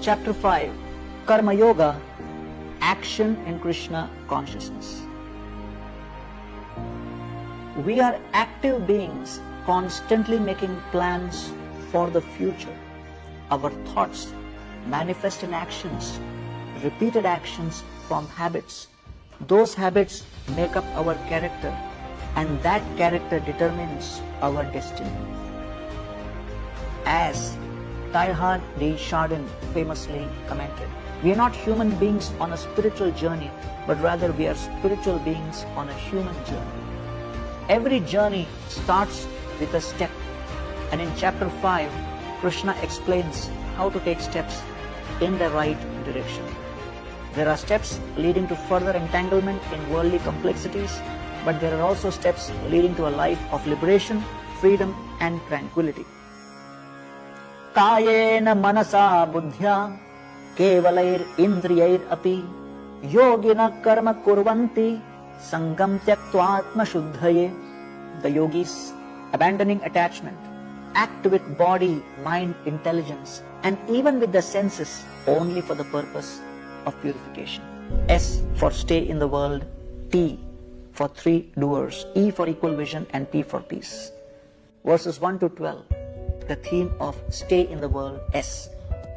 Chapter 5, Karma Yoga, Action in Krishna Consciousness. We are active beings constantly making plans for the future. Our thoughts manifest in actions, repeated actions from habits. Those habits make up our character, and that character determines our destiny. As Teilhard de Chardin famously commented, we are not human beings on a spiritual journey, but rather we are spiritual beings on a human journey. Every journey starts with a step, and in chapter 5, Krishna explains how to take steps in the right direction. There are steps leading to further entanglement in worldly complexities, but there are also steps leading to a life of liberation, freedom, and tranquility. Kayena manasa buddhya kevalair indriyair api yogina karma kurvanti sangam tyaktva shuddhaye. The yogis, abandoning attachment, act with body, mind, intelligence, and even with the senses only for the purpose of purification. S for stay in the world, T for three doers, E for equal vision, and P for peace. Verses 1 to 12, the theme of stay in the world, S.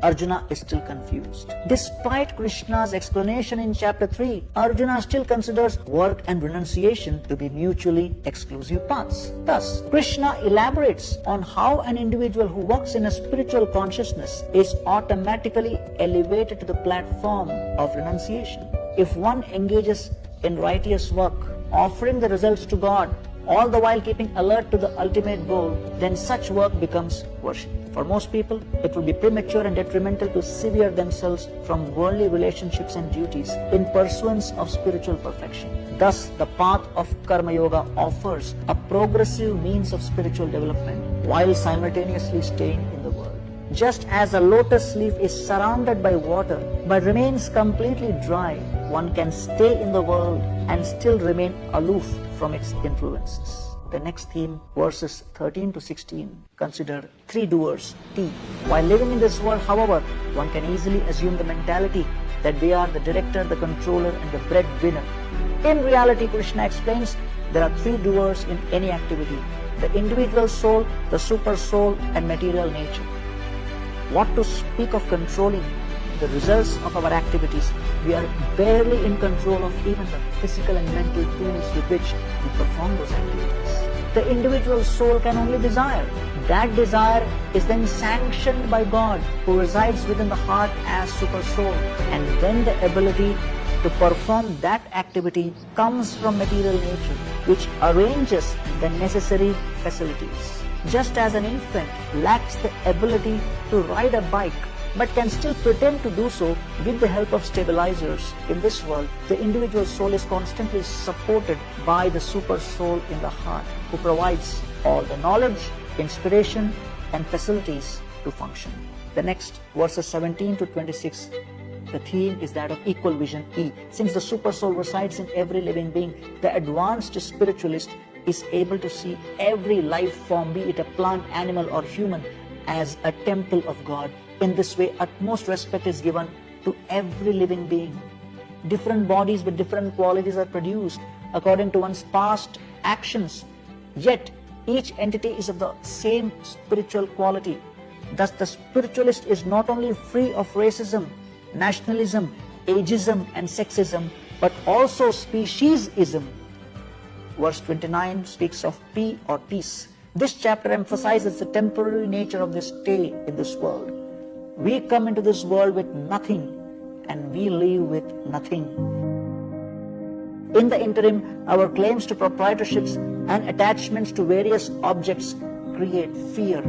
Arjuna is still confused. Despite Krishna's explanation in chapter 3, Arjuna still considers work and renunciation to be mutually exclusive paths. Thus, Krishna elaborates on how an individual who works in a spiritual consciousness is automatically elevated to the platform of renunciation. If one engages in righteous work, offering the results to God, all the while keeping alert to the ultimate goal, then such work becomes worship. For most people, it would be premature and detrimental to sever themselves from worldly relationships and duties in pursuance of spiritual perfection. Thus, the path of Karma Yoga offers a progressive means of spiritual development while simultaneously staying in the world. Just as a lotus leaf is surrounded by water but remains completely dry, one can stay in the world and still remain aloof from its influences. The next theme, verses 13 to 16, consider three doers, T. While living in this world, however, one can easily assume the mentality that they are the director, the controller, and the breadwinner. In reality, Krishna explains there are three doers in any activity: the individual soul, the super soul, and material nature. What to speak of controlling the results of our activities? We are barely in control of even the physical and mental tools with which we perform those activities. The individual soul can only desire. That desire is then sanctioned by God, who resides within the heart as super soul, and then the ability to perform that activity comes from material nature, which arranges the necessary facilities. Just as an infant lacks the ability to ride a bike but can still pretend to do so with the help of stabilizers, in this world, the individual soul is constantly supported by the super soul in the heart, who provides all the knowledge, inspiration, and facilities to function. The next, verses 17 to 26, the theme is that of equal vision, E. Since the super soul resides in every living being, the advanced spiritualist is able to see every life form, be it a plant, animal, or human, as a temple of God. In this way, utmost respect is given to every living being. Different bodies with different qualities are produced according to one's past actions, yet each entity is of the same spiritual quality. Thus, the spiritualist is not only free of racism, nationalism, ageism, and sexism, but also speciesism. Verse 29 speaks of P or peace. This chapter emphasizes the temporary nature of this stay in this world. We come into this world with nothing, and we leave with nothing. In the interim, our claims to proprietorships and attachments to various objects create fear,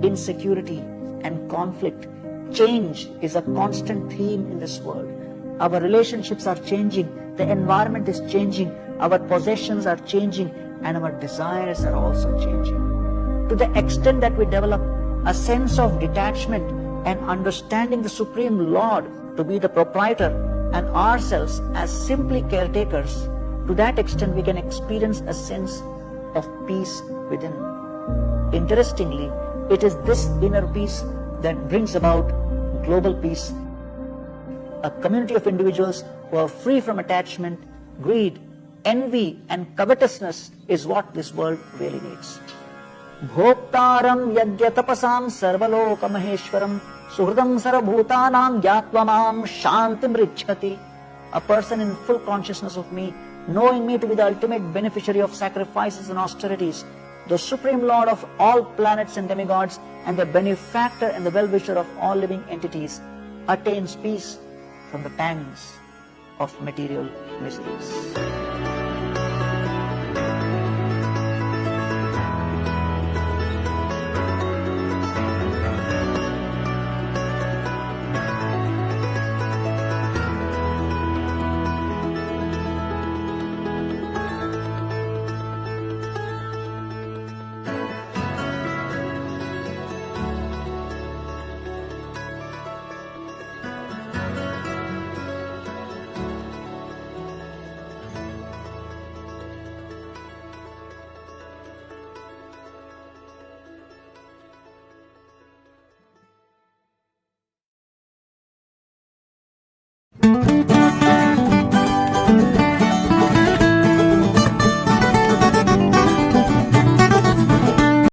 insecurity, and conflict. Change is a constant theme in this world. Our relationships are changing, the environment is changing, our possessions are changing, and our desires are also changing. To the extent that we develop a sense of detachment and understanding the Supreme Lord to be the proprietor and ourselves as simply caretakers, to that extent we can experience a sense of peace within. Interestingly, it is this inner peace that brings about global peace A community of individuals who are free from attachment, greed, envy and covetousness is what this world really needs. Bhoktaram yajya tapasam sarvaloka maheshwaram suhridam sarvabhutanam yatvamam shantim richhati. A person in full consciousness of me, knowing me to be the ultimate beneficiary of sacrifices and austerities, the supreme lord of all planets and demigods, and the benefactor and the well-wisher of all living entities, attains peace from the pangs of material miseries.